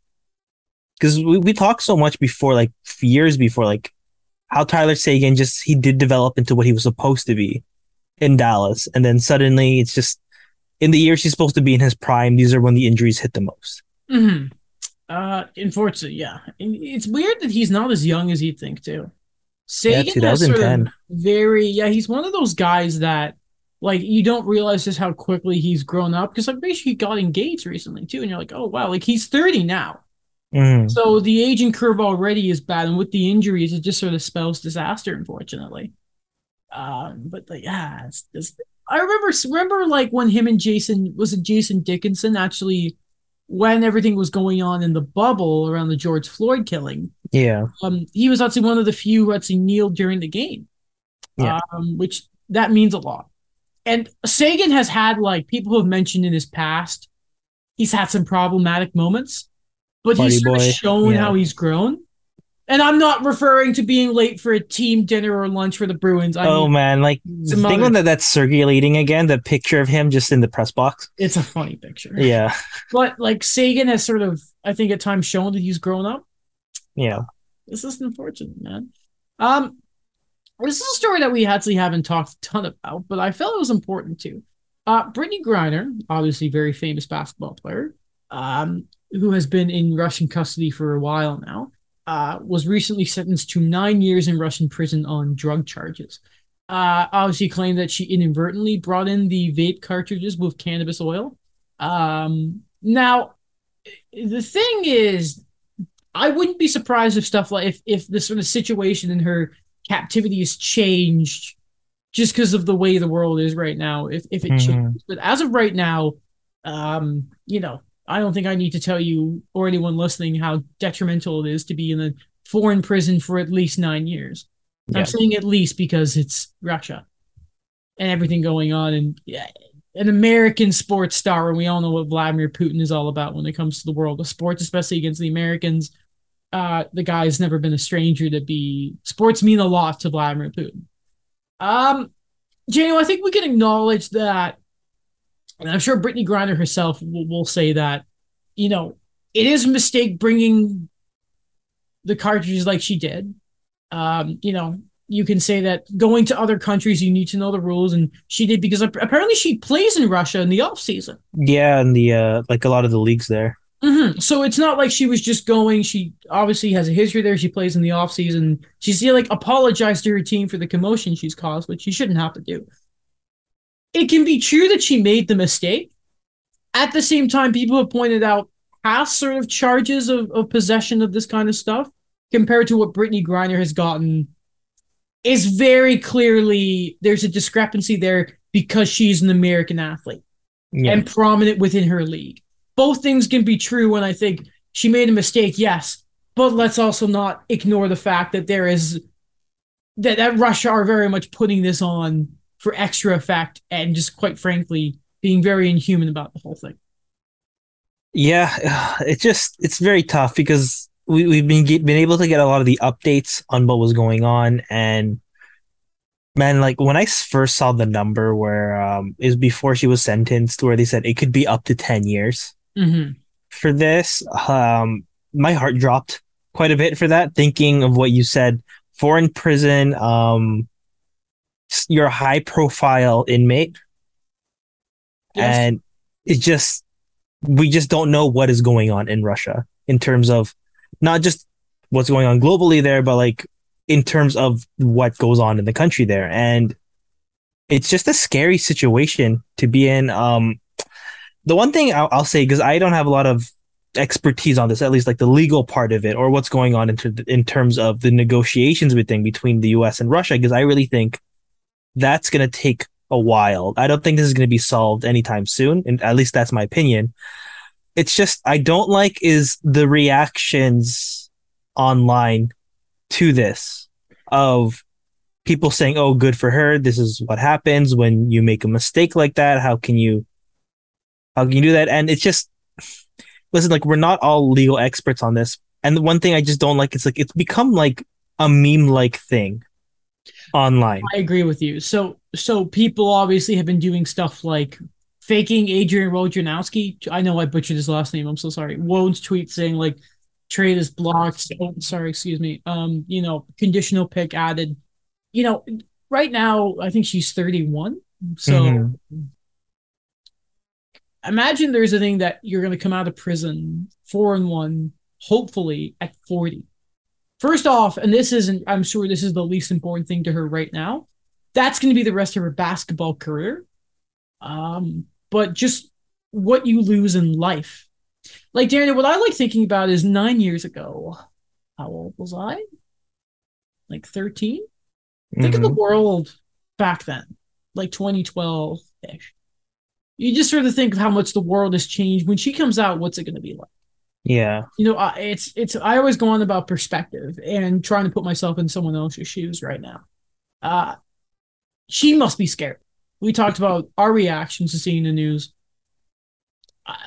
because we talked so much before, like years before, like how Tyler Seguin he did develop into what he was supposed to be in Dallas. And then suddenly it's just in the years he's supposed to be in his prime, these are when the injuries hit the most. Mm-hmm. Unfortunately, yeah. It's weird that he's not as young as you'd think too. Seguin, yeah, 2010. He's one of those guys that like you don't realize just how quickly he's grown up because I'm pretty sure he got engaged recently too. And you're like, oh wow, like he's 30 now. Mm. So the aging curve already is bad. And with the injuries, it just sort of spells disaster, unfortunately. But like, yeah, I remember like when him and Jason Dickinson actually, when everything was going on in the bubble around the George Floyd killing. Yeah. He was actually one of the few who actually kneeled during the game. Yeah. Which that means a lot. And Seguin has had like people have mentioned in his past, he's had some problematic moments, but he's sort of shown how he's grown. And I'm not referring to being late for a team dinner or lunch for the Bruins. I mean, man, like the thing when that's circulating again, the picture of him just in the press box. It's a funny picture. Yeah. But like Seguin has sort of, I think at times shown that he's grown up. Yeah. This is unfortunate, man. This is a story that we actually haven't talked a ton about, but I felt it was important too. Brittany Griner, obviously very famous basketball player, who has been in Russian custody for a while now. Was recently sentenced to 9 years in Russian prison on drug charges. Obviously claimed that she inadvertently brought in the vape cartridges with cannabis oil. Now, the thing is, I wouldn't be surprised if stuff like if the sort of situation in her captivity has changed just because of the way the world is right now. If it Mm-hmm. changes, but as of right now, I don't think I need to tell you or anyone listening how detrimental it is to be in a foreign prison for at least 9 years. I'm Yeah. saying at least because it's Russia and everything going on, and yeah, an American sports star, and we all know what Vladimir Putin is all about when it comes to the world of sports, especially against the Americans. The guy's never been a stranger to be sports mean a lot to Vladimir Putin. Um, Jano, I think we can acknowledge that, and I'm sure Brittany Griner herself will say that, it is a mistake bringing the cartridges like she did. You can say that going to other countries, you need to know the rules, and she did because apparently she plays in Russia in the off season. Yeah, and the like a lot of the leagues there. So it's not like she was just going. She obviously has a history there. She plays in the off season. She's like apologized to her team for the commotion she's caused, which she shouldn't have to do. It can be true that she made the mistake. At the same time, people have pointed out past sort of charges of possession of this kind of stuff compared to what Brittany Griner has gotten is very clearly there's a discrepancy there because she's an American athlete Yeah. and prominent within her league. Both things can be true, and I think she made a mistake, yes, but let's also not ignore the fact that there is that Russia are very much putting this on for extra effect and just quite frankly being very inhuman about the whole thing. Yeah, it's very tough because we've been able to get a lot of the updates on what was going on, and man, like when I first saw the number where is before she was sentenced, where they said it could be up to 10 years Mm-hmm. for this, my heart dropped quite a bit for that. Thinking of what you said, foreign prison, you're a high profile inmate, Yes. and it just we just don't know what is going on in Russia in terms of not just what's going on globally there, but like in terms of what goes on in the country there. And it's just a scary situation to be in. The one thing I'll say, because I don't have a lot of expertise on this, at least like the legal part of it or what's going on in terms of the negotiations between the US and Russia, because I really think that's going to take a while. I don't think this is going to be solved anytime soon, and at least that's my opinion. It's just I don't like is the reactions online to this of people saying, "Oh, good for her. This is what happens when you make a mistake like that. How can you do that?" And it's just listen, like we're not all legal experts on this. And the one thing I just don't like is like it's become like a meme like thing online. I agree with you. So people obviously have been doing stuff like faking Adrian Wojnarowski. I know I butchered his last name. I'm so sorry. Woj's tweet saying like trade is blocked. Oh, sorry, excuse me. Conditional pick added. You know, right now I think she's 31. So Mm-hmm. imagine there's a thing that you're going to come out of prison 4-1, hopefully at 40. First off, and this isn't, I'm sure this is the least important thing to her right now. That's going to be the rest of her basketball career. But just what you lose in life. Like, Daniel, what I like thinking about is 9 years ago. How old was I? Like 13? Think of the Mm-hmm. world back then, like 2012 ish. You just sort of think of how much the world has changed. When she comes out, what's it going to be like? Yeah. It's. I always go on about perspective and trying to put myself in someone else's shoes right now. Uh, she must be scared. We talked about our reactions to seeing the news.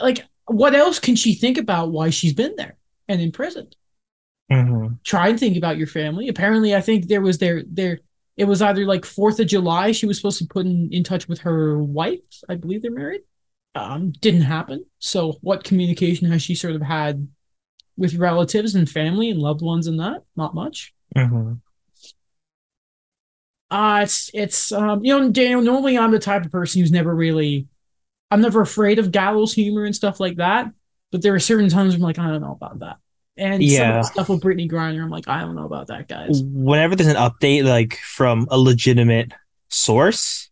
Like, what else can she think about why she's been there and imprisoned? Mm-hmm. Try and think about your family. Apparently, I think there was there. It was either like 4th of July. She was supposed to be put in touch with her wife. I believe they're married. Didn't happen. So, what communication has she sort of had with relatives and family and loved ones and that? Not much. Mm-hmm. Daniel, normally I'm the type of person who's never really, I'm never afraid of gallows humor and stuff like that. But there are certain times I'm like, I don't know about that. And some of the Yeah. stuff with Brittany Griner, I'm like, I don't know about that, guys. Whenever there's an update like from a legitimate source,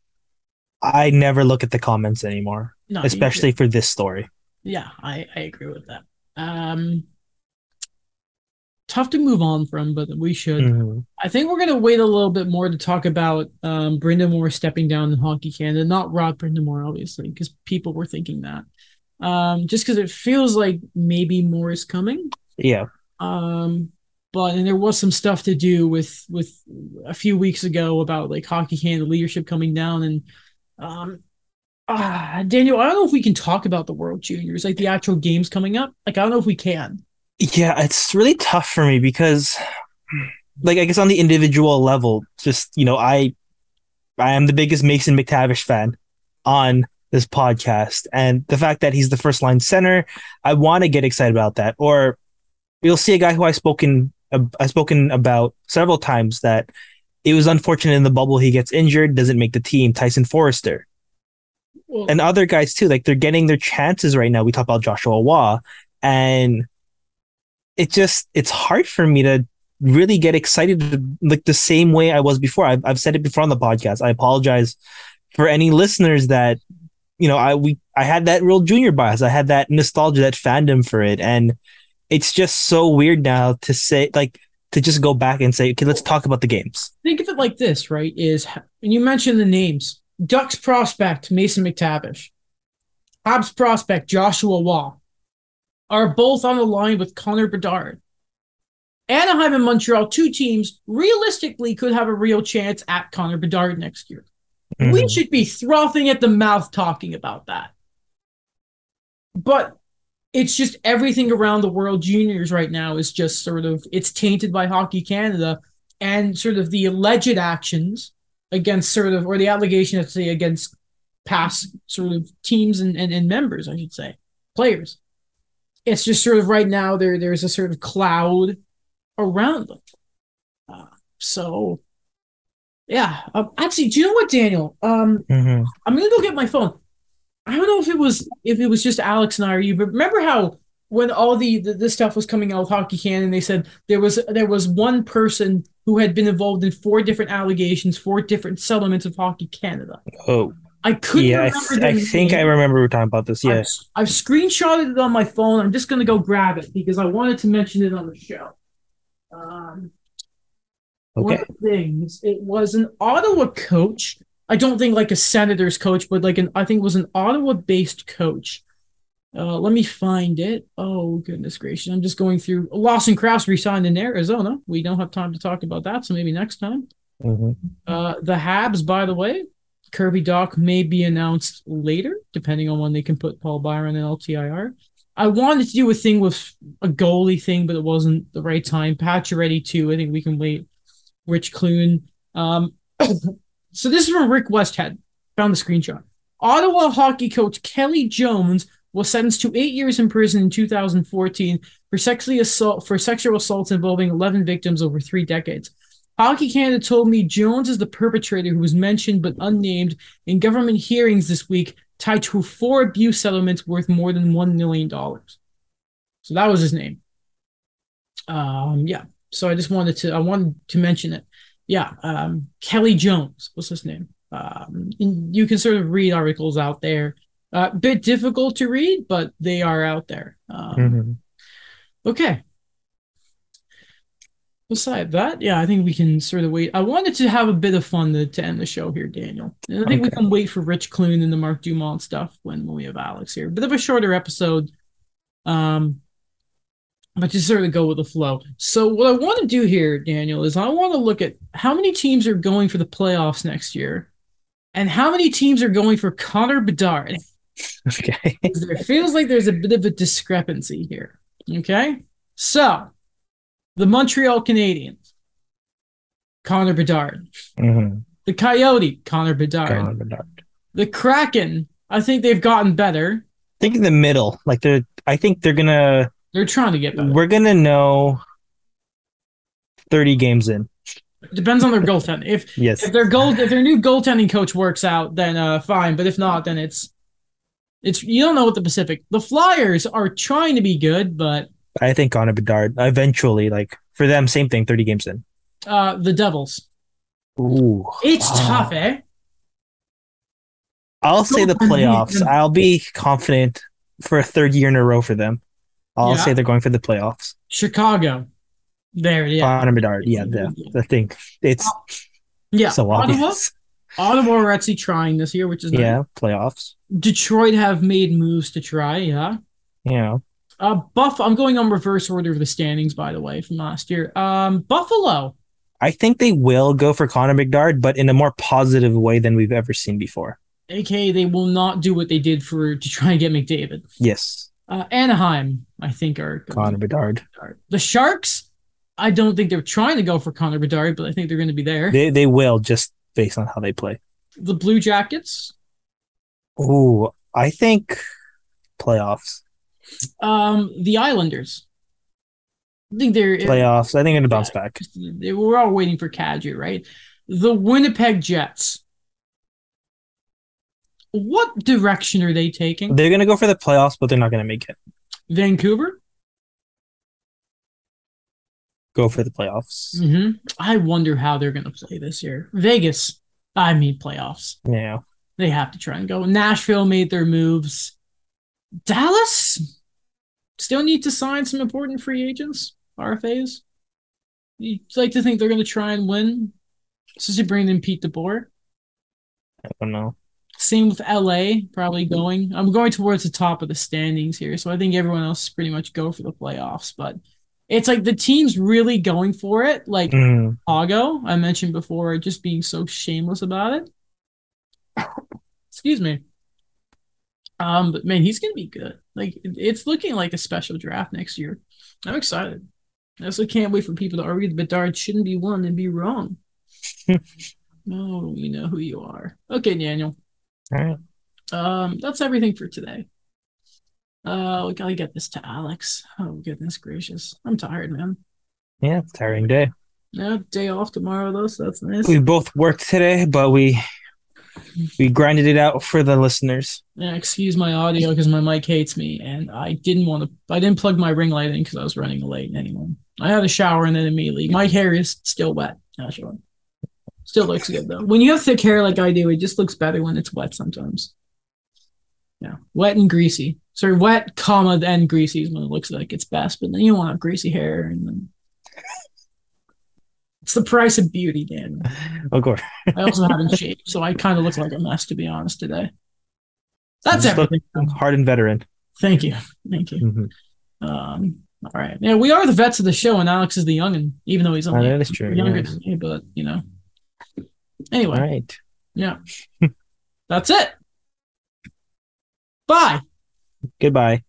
I never look at the comments anymore, No, especially for this story. yeah, I agree with that. Um, tough to move on from, but we should. Mhm. I think we're gonna wait a little bit more to talk about Brendan Moore stepping down in Hockey Canada, not Rod Brendan Moore, obviously, because people were thinking that. Just because it feels like maybe more is coming. Yeah. But and there was some stuff to do with a few weeks ago about like Hockey Canada leadership coming down and Daniel, I don't know if we can talk about the World Juniors, like the actual games coming up. Like I don't know if we can. Yeah, it's really tough for me because like I guess on the individual level, just I am the biggest Mason McTavish fan on this podcast. And the fact that he's the first line center, I want to get excited about that. Or you'll see a guy who I've spoken about several times that it was unfortunate in the bubble he gets injured, doesn't make the team, Tyson Forrester. Well, And other guys too, like they're getting their chances right now. We talk about Joshua Waugh, and it's hard for me to really get excited like the same way I was before. I've said it before on the podcast. I apologize for any listeners that I had that real junior bias. I had that nostalgia, that fandom for it, and it's just so weird now to say to just go back and say, okay, let's talk about the games. think of it like this, right? Is when you mention the names, Ducks prospect Mason McTavish, Habs prospect Joshua Waugh are both on the line with Connor Bedard. Anaheim and Montreal, two teams, realistically could have a real chance at Connor Bedard next year. Mm-hmm. We should be frothing at the mouth talking about that. But it's just everything around the World Juniors right now is just sort of, it's tainted by Hockey Canada and sort of the alleged actions against sort of, or the allegation, let's say, against past sort of teams and members, I should say, players. It's just sort of right now there's a sort of cloud around them. So, yeah. Actually, do you know what, Daniel? I'm gonna go get my phone. I don't know if it was just Alex and I or you, but remember how when all this stuff was coming out with Hockey Canada, and they said there was one person who had been involved in 4 different allegations, 4 different settlements of Hockey Canada. Oh, I couldn't remember. I think I remember we were talking about this. Yeah, I've screenshotted it on my phone. I'm just gonna go grab it because I wanted to mention it on the show. One of the things, it was an Ottawa coach. I don't think like a Senators coach, but I think it was an Ottawa-based coach. Let me find it. Oh, goodness gracious. I'm just going through. Lawson Crouse resigned in Arizona. We don't have time to talk about that, so maybe next time. The Habs, by the way, Kirby Dach may be announced later, depending on when they can put Paul Byron in LTIR. I wanted to do a thing with a goalie thing, but it wasn't the right time. Pacioretty, too. I think we can wait. Rich Clune. So this is from Rick Westhead. Found the screenshot. Ottawa hockey coach Kelly Jones was sentenced to 8 years in prison in 2014 for sexual assaults involving 11 victims over 3 decades. Hockey Canada told me Jones is the perpetrator who was mentioned but unnamed in government hearings this week tied to 4 abuse settlements worth more than $1 million. So that was his name. Yeah. So I wanted to mention it. Yeah. Kelly Jones was his name. You can sort of read articles out there. A bit difficult to read, but they are out there. Okay. Beside that, yeah, I think we can sort of wait. I wanted to have a bit of fun to end the show here, Daniel. And I think we can wait for Rich Clune and the Mark Dumont stuff when we have Alex here. Bit of a shorter episode, but just sort of go with the flow. So what I want to do here, Daniel, is I want to look at how many teams are going for the playoffs next year and how many teams are going for Connor Bedard. Okay. It feels like there's a bit of a discrepancy here. Okay? So, the Montreal Canadiens, Connor Bedard. The Coyote, Connor Bedard. The Kraken, I think they've gotten better. I think in the middle. I think they're trying to get better. We're going to know 30 games in. It depends on their goaltending. If their new goaltending coach works out, then fine. But if not, then it's you don't know what the Pacific. The Flyers are trying to be good, but I think Connor Bedard eventually, for them, same thing, 30 games in. The Devils. Ooh. It's tough, eh? I'll say the playoffs. I'll be confident for a 3rd year in a row for them. I'll say they're going for the playoffs. Chicago. There, yeah. Connor Bedard. Yeah, the thing. It's Yeah, so Ottawa. obvious. Ottawa are actually trying this year, which is nice. Yeah, playoffs. Detroit have made moves to try, yeah. Yeah. I'm going on reverse order of the standings, by the way, from last year. Buffalo. I think they will go for Connor McDavid, but in a more positive way than we've ever seen before. AKA they will not do what they did to try and get McDavid. Yes. Anaheim, I think, are Connor Bedard. The Sharks, I don't think they're trying to go for Connor Bedard, but I think they're going to be there. They will, just based on how they play. The Blue Jackets. Ooh, I think playoffs. The Islanders. I think they're playoffs. I think they're going to bounce back. We're all waiting for Kadri, right? The Winnipeg Jets. What direction are they taking? They're going to go for the playoffs, but they're not going to make it. Vancouver? Go for the playoffs. Mm-hmm. I wonder how they're going to play this year. Vegas. I mean playoffs. Yeah. They have to try and go. Nashville made their moves. Dallas still need to sign some important free agents, RFAs. You'd like to think they're going to try and win. Since you bring in Pete DeBoer. I don't know. Same with LA, probably going. I'm going towards the top of the standings here, so I think everyone else pretty much go for the playoffs. But it's like the team's really going for it. Like Chicago, I mentioned before, just being so shameless about it. Excuse me. But man, he's gonna be good. Like it's looking like a special draft next year. I'm excited. I also can't wait for people to argue that Bedard shouldn't be one and be wrong. Oh, you know who you are. Okay, Daniel. All right. That's everything for today. We gotta get this to Alex. Oh goodness gracious. I'm tired, man. Yeah, tiring day. Yeah, day off tomorrow though, so that's nice. We both worked today, but we grinded it out for the listeners. Yeah, excuse my audio because my mic hates me, and I didn't plug my ring light in because I was running late anyway. I had a shower and then immediately. My hair is still wet. Actually. Still looks good though. When you have thick hair like I do, it just looks better when it's wet sometimes. Yeah, wet and greasy. Sorry, wet, comma, and greasy is when it looks like it's best. But then you don't want greasy hair, and then it's the price of beauty, Dan. Of course. I also haven't shaved, so I kind of look like a mess, to be honest, today. That's everything. Hardened veteran. Thank you. Mm-hmm. All right. Yeah, we are the vets of the show, and Alex is the youngin, even though he's only younger than me. But you know. Anyway. All right. Yeah. That's it. Bye. Goodbye.